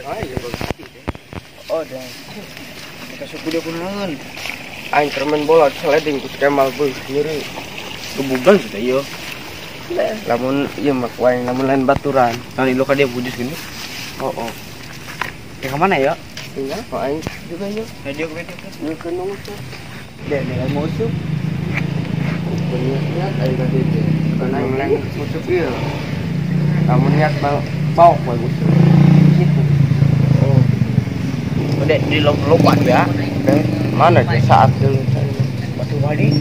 Ah, iya bagus. Oh, dah. Kasih kuda kunaon. Aing permain bola sliding ku Kemal beuh nyeri. Kebugal sudah yo. Lamun ieu mah wae lamun lain baturan. Nah, lo dia budis gini. Oh, oh. Ke mana ya? Tinggal kok aing juga yo. Video ke video. Ieu ke nungsu. Dia mau sup. Niat aing tadi teh. Karena aing lain musuh ieu. Lamun niat mau wae musuh. Gitu. Oh. Udah di lompat ya. Mana dia saat dulu saya. Batu wadi.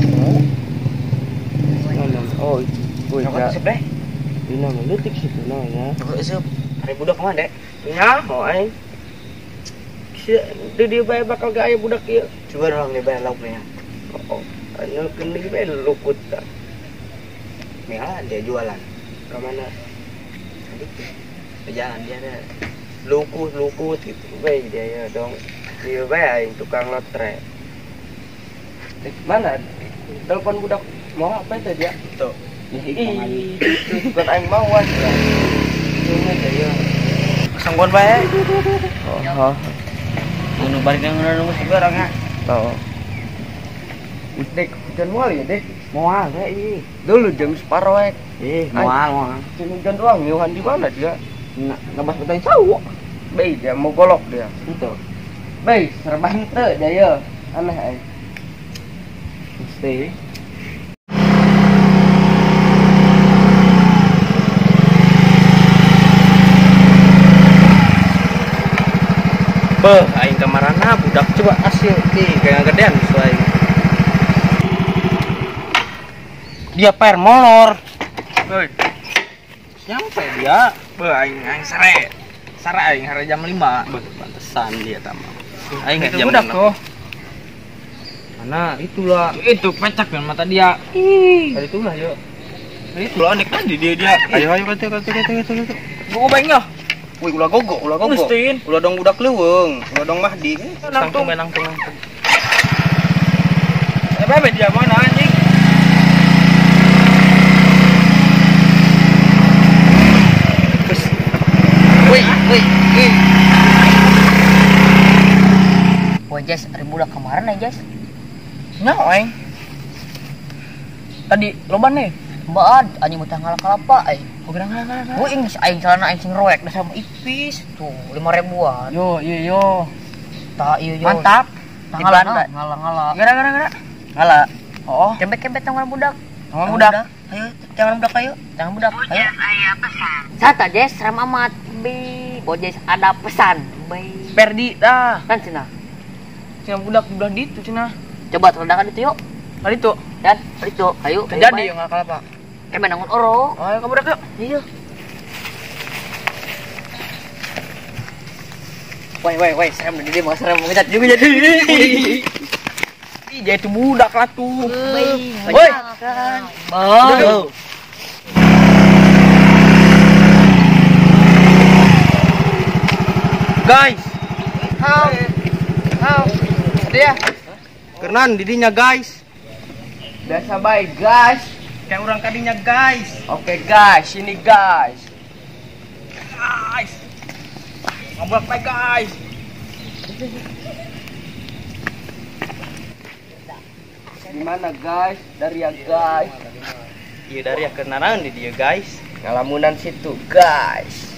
Oh, boy. Nggak kesep deh. Ini nama letik situ namanya. Nggak kesep. Hari budak kemana dek? Ya, mau aing. Dia bae bakal gak aya budak ieu. Coba dong nih bayar lauknya. Oh, anu kendi bae lukut ta. Nih dia jualan. Ka mana? Jalan dia ada. Lukut gitu. Bae dia ya dong. Ieu bae aing tukang lotre. Mana? Telepon budak mau apa itu dia? Tuh. Ih, bukan aing mau aja. Ini dia. Sangguan bae. Oh, Bunuh balik yang nunggu si barang ya. tahu. Dek, hujan mual ya, Dek? Mual deh. Dulu jam separuh ek. Mual. Hujan doang, nyuhan di mana dia? Ngebas betain sawo. Bae dia mau golok dia. Itu. Bae, serba henteu dia ya. Aneh ai. Mesti. Beuh, aing kamarana budak coba asil nih kayak gedean sesuai. Dia per molor. Beuh. Nyampe dia. Beuh aing sare. Sare aing hari jam 5. Beuh, pantesan dia tamah. Aing Itu jam budak 6. tuh. Mana itulah. Itu pecak kan mata dia. Tadi itulah yuk. Itu loh anek tadi dia. Ayo kata. Gua bayangnya. Wih, ulah gogo. Mustin. Ulah dong budak leuweung, ulah dong Mahdi. Nangtung. Bebe dia mana anjing? Wih. Wah Jas, hari budak kemarin ya Jas. Nyaoeng. Tadi loban nih. Mbak, anjing utang ngalah-kalapa Oh, gerang. Gue aing celana aing sing roek dah sama ipis tuh 5.000-an. Yo. Tak iya yo. Mantap. Tah Di Belanda. ngalah. Gara. Ngala. Oh, Kebet-kebet tangan budak. tangan budak. Ayo, jangan budak ayo. Jangan budak. Ayo. Sata Jas, ram amat. Bojes ada pesan. Perdi dah. Kan cina. Cina budak di belah ditu cina. Coba ledakan itu yuk. Tadi tuh. Dan itu, ayo. Terjadi yang ngakal apa? Nangun oro. Ayo ke budak yuk. Iya. Woi, serem dia mau serem mau ngecat juga jadi. Ih, jadi itu budak lah tuh. Woi. Oh. Guys. How? Dia. Kenan didinya guys. Biasa baik, guys. Kayak orang kadinya guys. Oke, guys, ini guys. Ngobrol baik guys. Gimana, guys? Dari ya, guys. Iya dari ya kenalan di dia guys. Ngalamunan situ, guys.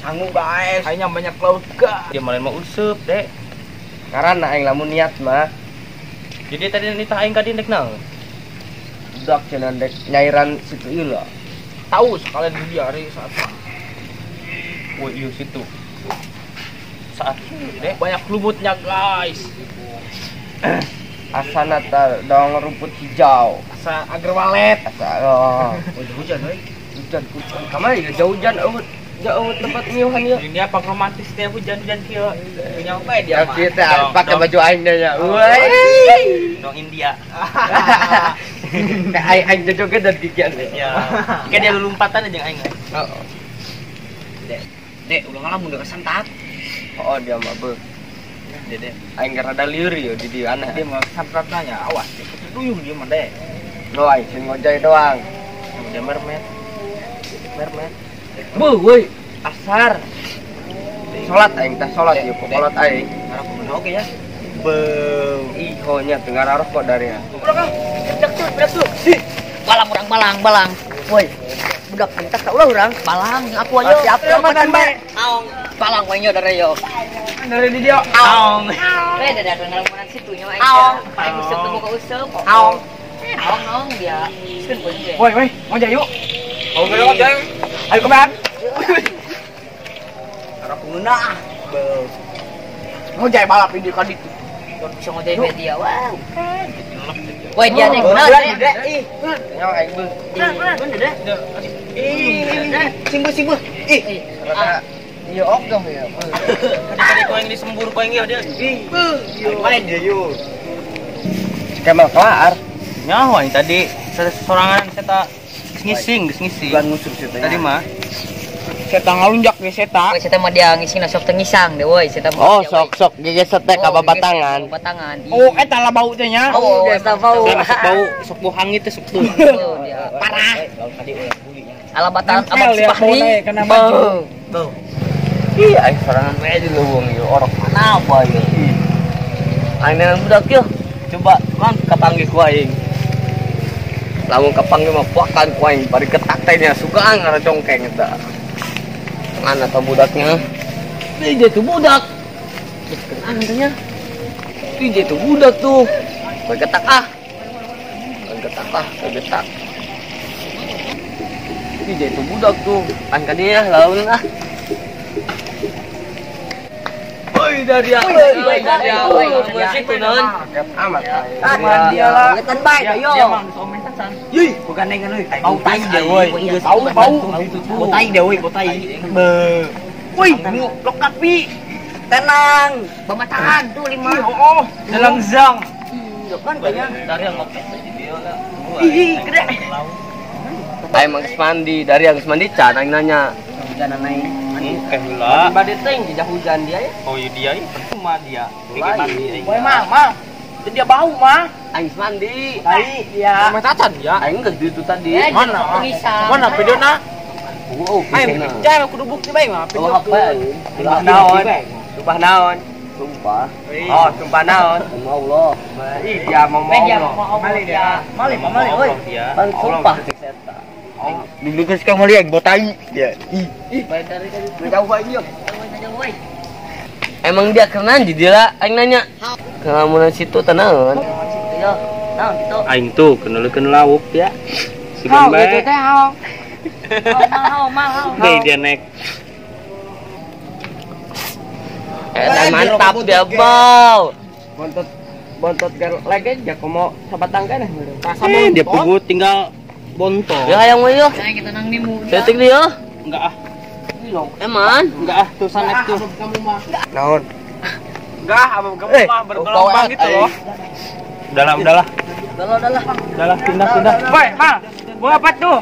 Sanggup guys. Kayaknya banyak laut guys. Dia malah mau usup dek. Karena aing lamun niat mah Jadi tadi nita aing ka dindek naon? budak cenah dek nyairan situ ieu lah. Tahu sekalian dia hari saat. Woi, iya situ. Saat dek banyak lumutnya guys. Asana tah dong rumput hijau. Asa agar walet. Asa oh. Hujan euy. Hujan. Kamari jauh-hujan jauh tempat ngiuhan ya. Ini apa romantis teh hujan-hujan kieu. Punya apa dia mah? Kita pakai baju aing ya. Woi. Dong India. Aing joget dan kikian. Ya. Kayak dia lompatan aja aing. Oh. Dek, ulah ngalamun udah kesantat. Oh, dia mah beuh. Dek. Aing rada liur ya di dieu anak. Dia mah santat nanya, awas duyung dia mah dek. Lo aing sing ngojay doang. Dia mermet. Beuh, woi. Asar. Salat aing teh salat ieu salat aing. Harap kumaha oge ya. Ihonya dengar arah kok dari ya. Budak tuh. Balang urang balang. Woi. Budak minta ka ulah urang. Balang aku aja. Siap makan bae. Aong. Balang we nya dari yo. Dari di dia. Aong. Beda dah ngalamunan situ nya aing. Aong. Paling useup teu boga useup. Aong. Aong dia. Skeun pun ge. Woi, ngojek yuk. Oh, ngojek. Ayo keman. Harap kumaha. Ngojek balap di kadi. Bisa ngojek dia. Wow. Woi dia nih, bener deh. Nyawa aing beuh. Bener deh. Simbu. Iya ok dong ya. Tadi kau yang disembur kau yang dia. Main dia yuk. Kemal kelar. Nyawa yang tadi sorangan saya ngising. Bukan ngusur sih Tadi mah. Seta ngalunjak nih seta. Woi saya mah dia ngising sok tengisang deh woi. Oh sok geges setek ka batangan. Batangan. Oh eta lah bau teh nya. Oh eta bau. Sok bau hangit teh sok tuh. Parah. Ala batangan abang si Fahri. Kena bau. Ih, aing sorangan we di leuweung ieu orok mana apa ieu. Aing neungan budak yeuh. Coba kan kapanggih ku aing. Lamun kapanggih mah pakan ku aing bari ketak teh nya sukaan ngarajongkeng eta. Mana tuh budaknya? Dia tuh budak. Kenaan tanya? Dia tuh budak tuh. Bergetak ah. Bergetak. Dia tuh budak tuh. Kan dia lawan ah. Woi dari ya. Situ non. Amat. Dia lah. Ngetan baik ayo. Yih, bukan nengen euy. Bau tai deh woi. Bau. Bau tai deh woi, bau tai. Woi, lokat pi. Tenang. Bamataan tuh 5. Oh, dalang zang. Kan banyak. Dari yang ngopet tadi dia lah. Ih, gede. Ayo mangis mandi, dari yang mandi can aing nanya. Hujan naik. Heula. Badai teh jejak hujan dia ya. Oh iya dia cuma dia. Bikin mandi. Woi, mah. Dia bau mah. Aing mandi. Tai ya. Sama tacan ya. Aing geus di itu tadi. Mana? Mana videona? Oh, aing jangan kudu bukti bae mah. Video apa? Sumpah naon? Sumpah. Oh, sumpah naon? Demi Allah. Ih, dia ngomong. Mali dia. Mali euy. Bang sumpah. Dulu geus ka mali aing botai dia. Ih, bae dari tadi. Jauh bae dia. Emang dia kenan di dia aing nanya. Kelamunan situ tenaun. Yo, naon kitu? Aing tuh kenal lauk ya. Sugan bae. Teh hao. Mau. Bae dia naik. Mantap dia bau. Bontot lagi jak mau sabatang kan. Dia pugu tinggal bontol. Ya yang mau yo. Saya kita nang nimu. Detik dia. Enggak ah. Eman. Enggak ah, tuh sanet tuh. Naon? Enggak, abang kamu mah bergelombang gitu loh. Udahlah. Udahlah, pindah. Woi, Mal. Buah apa tuh?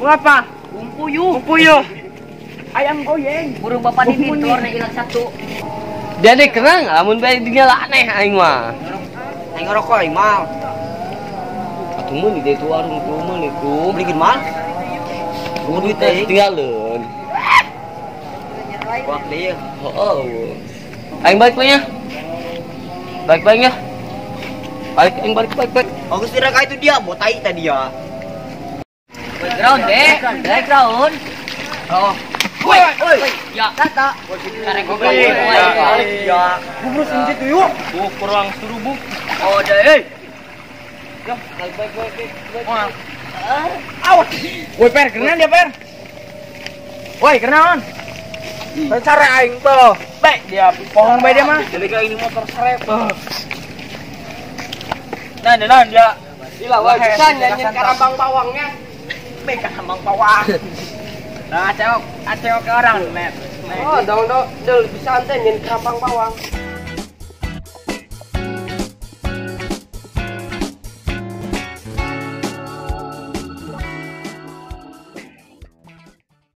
Buah apa? Puyuh. Ayam goyeng. Burung bapak ini telurnya hilang 1. Dia deh kerang, lamun bae dinyala aneh aing mah. Aing ngerokok aing mal. Atuh mun di itu warung tuh mun itu. Belikin mal. Gua duit teh tinggalin. Wah dia. Oh. Aing balik punya. Baik-baik ya. Aing balik. Bagus tidak itu dia, botai tadi ya. Background. Oh. Woi. Ya, kata. Karek gua Ya. Bubur sinjit yuk. Tuh kurang serubuk. Oh, deh. Ya, baik. Awas. Woi, Per, kena dia, Per. Woi, kenaon? Cara aing tuh. Baik, dia pohon bae dia mah. Jadi kayak ini motor serep. Nah, dia. Gila, woi, bisa nyanyiin karambang bawangnya. Baik, karambang bawang. Nah, aceo ke orang, net. Oh, dong, bisa ante nyanyiin karambang bawang.